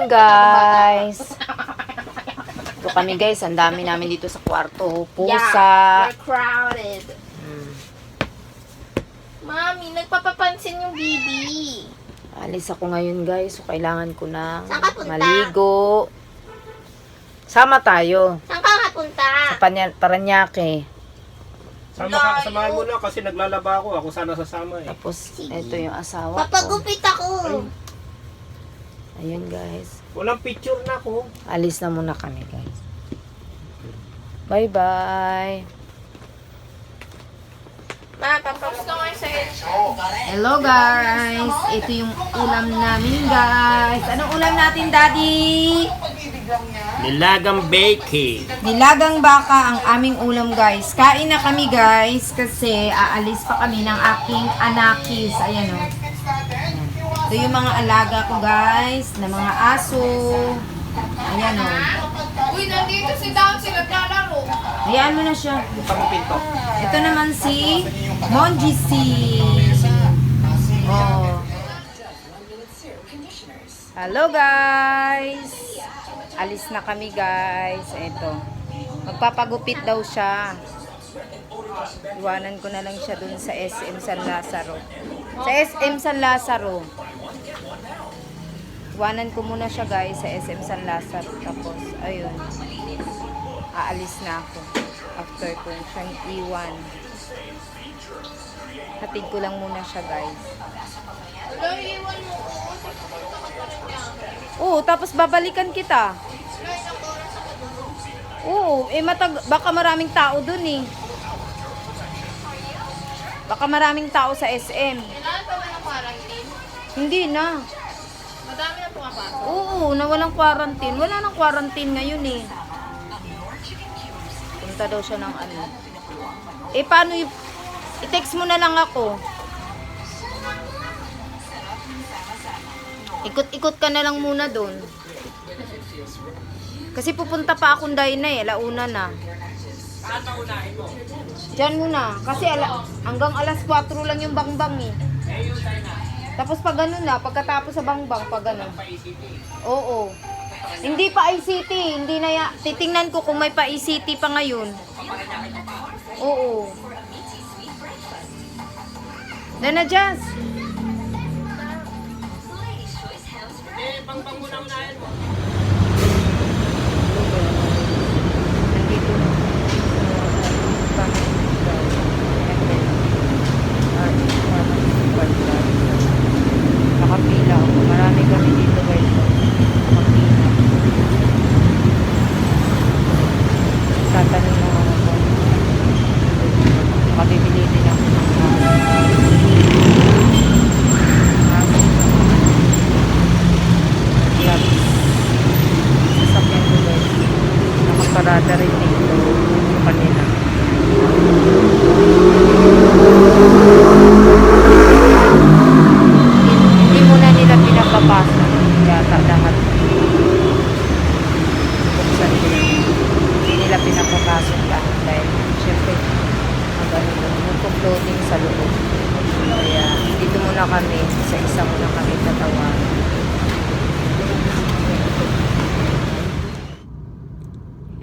morning guys. Ito kami guys, ang dami namin dito sa kwarto. Pusa. Yeah, we're crowded. Mami, nagpapapansin yung bibi. Alis ako ngayon guys, so kailangan ko na Saan ka punta? maligo. Sama tayo. Saan ka kapunta? Sa Paranaque. Samahan mo na kasi naglalaba ako. Ako sana sasama eh. Tapos, Sige. ito yung asawa ko. Papagupit ako. Ayun guys. Walang picture na ako. Alis na muna kami guys. Bye-bye. Ma, papapos ka nga sa Hello guys. Ito yung ulam namin guys. Anong ulam natin daddy? Nilagang bacon. Nilagang baka ang aming ulam guys. Kain na kami guys kasi aalis pa kami ng aking anakis. Ayan o. Ito yung mga alaga ko guys na mga aso. Ayan o. Uy, nandito si Down, sila naglalaro. Hayaan mo na siya. Pagpinto. Ito naman si Monjisi. Oh. Hello guys. Alis na kami guys. Ito. Magpapagupit daw siya. Iwanan ko na lang siya dun sa SM San Lazaro. Sa SM San Lazaro. Iwanan ko muna siya guys sa SM San Lazaro. Tapos, ayun. Aalis na ako. After ko siyang iwan. Hatid ko lang muna siya guys. Wala, iwan mo ko. Oo, tapos babalikan kita. Oo, baka maraming tao dun eh. Baka maraming tao sa SM. Kailangan pa ba ng quarantine? Hindi na. Madami na pumapasok. Oo, na walang quarantine. Wala nang quarantine ngayon eh. Punta daw siya ng ano. Eh, paano i-text mo na lang ako. Ikot-ikot ka na lang muna doon. Kasi pupunta pa akong Dayna eh. Launa na. Diyan muna. Kasi hanggang alas 4 lang yung bangbang eh. Tapos pag ganun na, pagkatapos sa bangbang, pag ganun. Oo. Hindi pa ICT. Hindi na titingnan ko kung may pa ICT pa ngayon. Oo. Nana Jazz. Nakapila ako. Marami kami dito guys. Nakapila. Tatanong lang ako. Nakabibili din ako ng sasakyan ko guys. Nakaparada rin dito sa kanila. Hindi muna nila pinapapasok yata lahat. Buksan nila. Hindi nila pinapapasok lahat dahil syempre mag-floating sa loob. Kaya dito muna kami, isa-isa muna kami tatawan.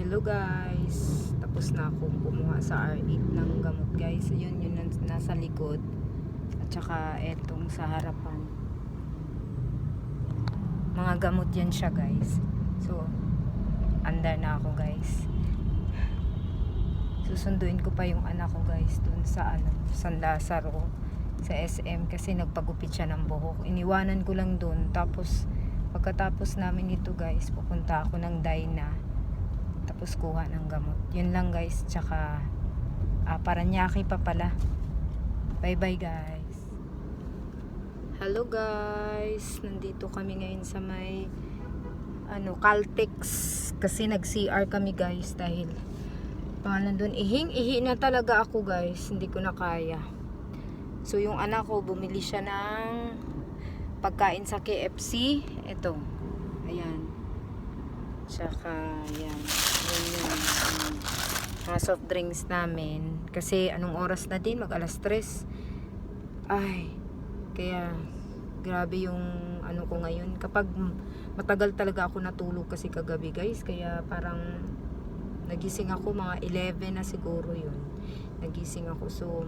Hello guys, tapos na akong kumuha sa R8 ng gamot guys. Yun nasa likod at saka etong sa harapan. Mga gamot yan siya guys. So andar na ako guys. Susunduin ko pa yung anak ko guys dun sa San Lazaro sa SM kasi nagpagupit siya ng buhok. Iniwanan ko lang dun. Tapos pagkatapos namin ito guys, pupunta ako ng Dayna. Tapos kuha ng gamot. Yun lang guys. Tsaka Paranaque pa pala. Bye bye guys. Hello guys. Nandito kami ngayon sa may Caltex. Kasi nag CR kami guys dahil nandun ihi na talaga ako guys. Hindi ko na kaya. So yung anak ko bumili siya ng pagkain sa KFC. Ito. Ayan. Tsaka ayan. Yan mga soft drinks namin. Kasi anong oras na din? Mag alas 3. Ay. Kaya grabe yung ano ko ngayon. Kapag matagal talaga ako natulog kasi kagabi guys, kaya parang nagising ako mga 11 na siguro yun. Nagising ako, so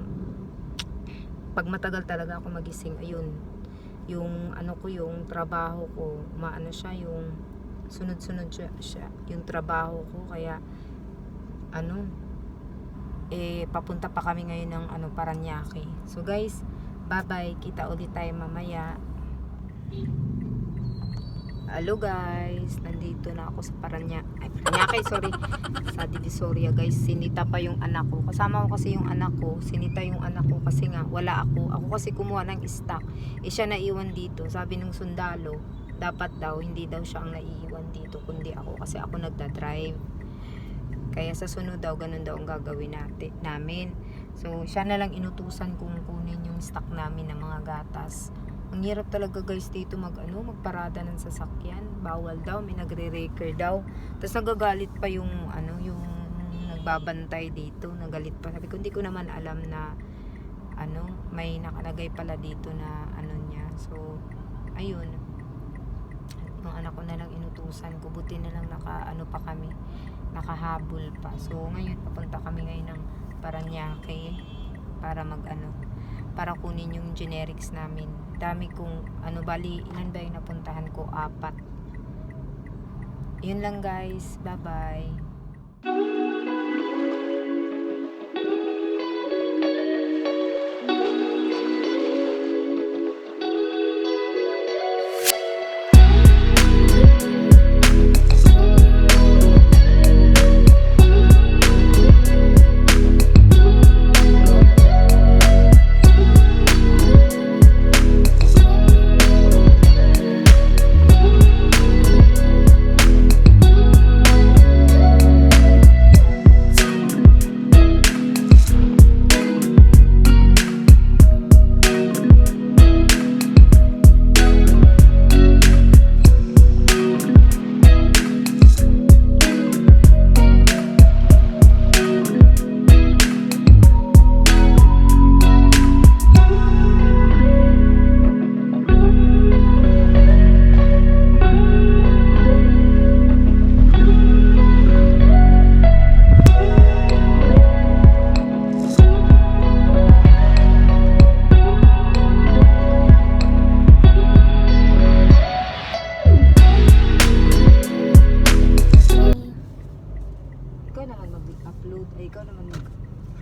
pag matagal talaga ako magising, ayun, yung ano ko, yung trabaho ko, maano siya, yung sunod-sunod siya yung trabaho ko, kaya ano, papunta pa kami ngayon ng Paranaque. So guys, bye bye, kita ulit tayo mamaya. Hello guys, nandito na ako sa Paranaque, sorry, sa Divisoria guys. Sinita pa yung anak ko, kasama ko kasi yung anak ko, sinita yung anak ko kasi nga wala ako kasi kumuha ng stock, siya naiwan dito. Sabi ng sundalo, dapat daw, hindi daw siya ang naiiwan dito, kundi ako, kasi ako nagda-drive. Kaya sa sunod daw, ganun daw ang gagawin namin. So, siya na lang inutusan kung kunin yung stock namin ng mga gatas. Ang hirap talaga guys dito magparada ng sasakyan. Bawal daw, may nagre-reker daw. Tapos nagagalit pa yung yung nagbabantay dito, nagalit pa. Sabi ko, hindi ko naman alam na may nakalagay pala dito na niya. So, ayun. Yung anak ko na lang inutusan ko, buti na lang pa kami, nakahabol pa. So ngayon papunta kami ngayon ng Paranaque para para kunin yung generics namin. Dami kong bali, ilan ba yung napuntahan ko? 4. Yun lang guys, bye bye.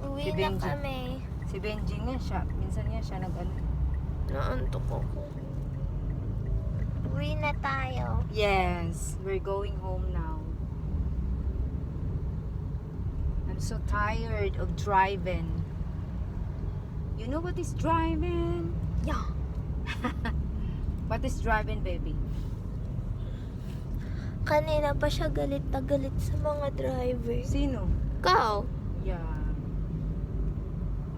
Uwi Si na Benji. kami. Si Benji nga siya, minsan nga siya Naantok ako. Uwi na tayo. Yes, we're going home now. I'm so tired of driving. You know what is driving? Yeah. What is driving, baby? Kanina pa siya galit na galit sa mga driver. Sino? Ikaw? Yeah.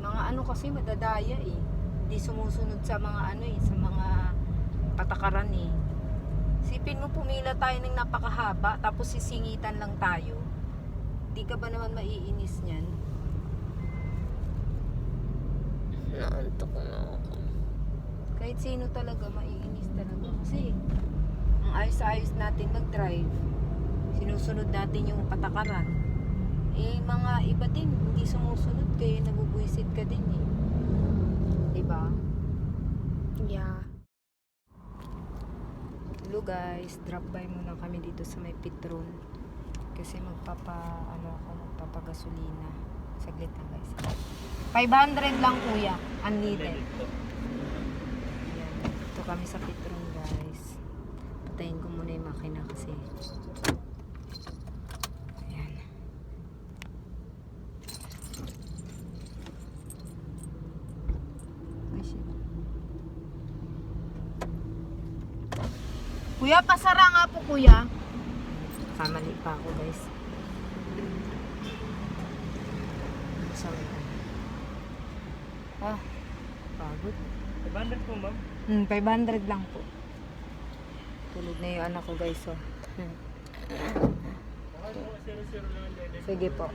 Mga kasi madadaya eh. Hindi sumusunod sa mga sa mga patakaran eh. Sipin mo, pumila tayo ng napakahaba tapos sisingitan lang tayo. Di ka ba naman maiinis niyan? Naantok na ako. Kahit sino talaga, maiinis talaga. Kasi ang ayos-ayos natin mag-drive. Sinusunod natin yung patakaran. Mga iba din, hindi sumusunod, kaya nabubwisit ka din eh. Diba? Yeah. Hello guys, drop by muna kami dito sa may Petron. Kasi magpapagasolina. Saglit lang guys. 500 lang kuya, unleaded. Ayan, ito kami sa Petron guys. Patayin ko muna yung makina kasi. Ayan. Ay, shit. Kuya, pasara nga po kuya. Kamali pa ako guys. Sorry. Pagod. 500 po, ma'am. 500 lang po. Tulog na yung anak ko guys. Oh. Sige po.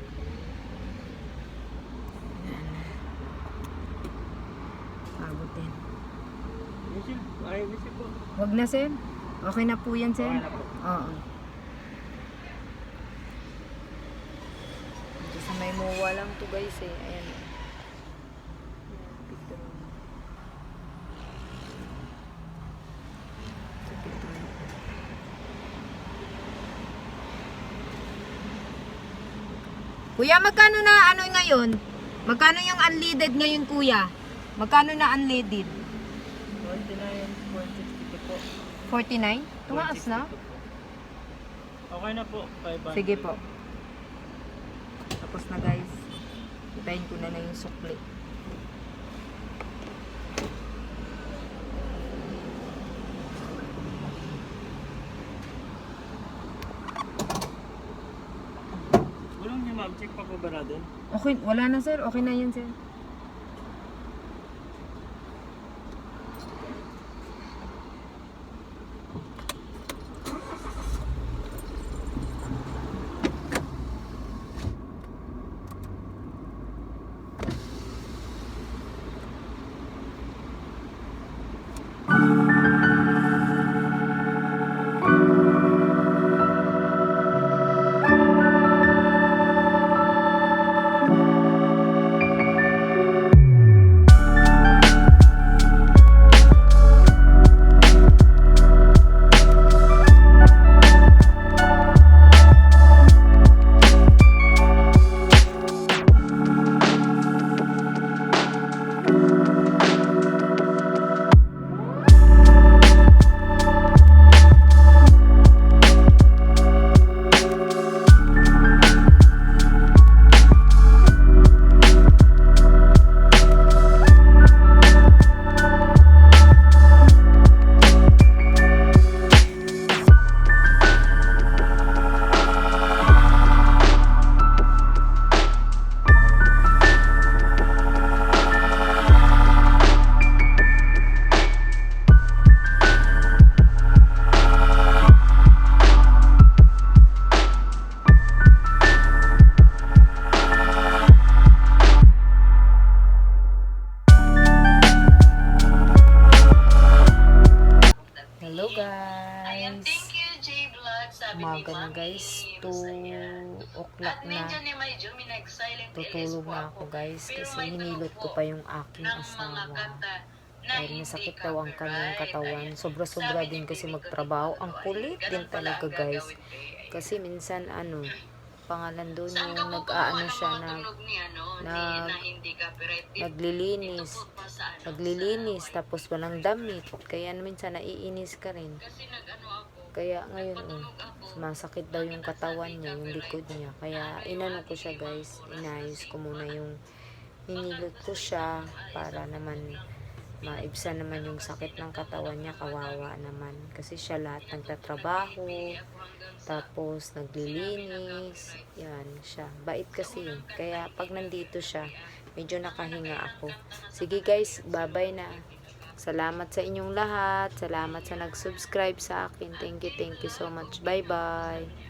Pagod din. Ay, busy po. Wag na, sir. Okay na po yan, sir. Okay na po. Oo. Ito sa may muwa lang to guys eh. Ayan. Ayan, picture mo. Ito, picture mo. Kuya, magkano na ano ngayon? Magkano yung unleaded ngayon, kuya? Magkano na unleaded? 49, 460 po. 49? Tumaas na? Okay na po, 500. Sige po. Tapos na guys. Ibahin ko na yung sukli. Walang niya ma'am, check pa po ba natin? Okay, wala na sir. Okay na yan sir. Hello guys. Thank you, J Vlog. Sabi ni Umaga na Mami. guys. 2 o'clock At na. medyo ni May Jumi nag-silent Tutulog na ako guys. Kasi hinilot ko pa yung aking ng mga asawa. kanta na Dahil hindi masakit daw ang kanyang copyright. katawan. Ayan. Sobra-sobra Sabi din ni kasi Pinito magtrabaho. Tito Ang Boy, kulit ganun din pala talaga ang guys. gagawin ko eh. Kasi minsan pangalan doon Saan yung ka po nag-aano kumuha ng siya mga na tunog ni, ano, nag- na hindi copyright? naglilinis. Dito po pa sa, ano, Naglilinis sa- tapos walang damit. Kaya minsan naiinis ka rin. Kasi nag-ano ako. Kaya ngayon Patunog ako. sumasakit daw yung katawan niya, yung likod niya. Kaya inano ko siya guys. Inayos ko muna yung hinilot ko siya para naman maibsan naman yung sakit ng katawan niya. Kawawa naman. Kasi siya lahat nagtatrabaho. Tapos naglilinis. Yan siya. Bait kasi yun. Kaya pag nandito siya, medyo nakahinga ako. Sige guys, bye-bye na. Salamat sa inyong lahat. Salamat sa nag-subscribe sa akin. Thank you so much. Bye-bye.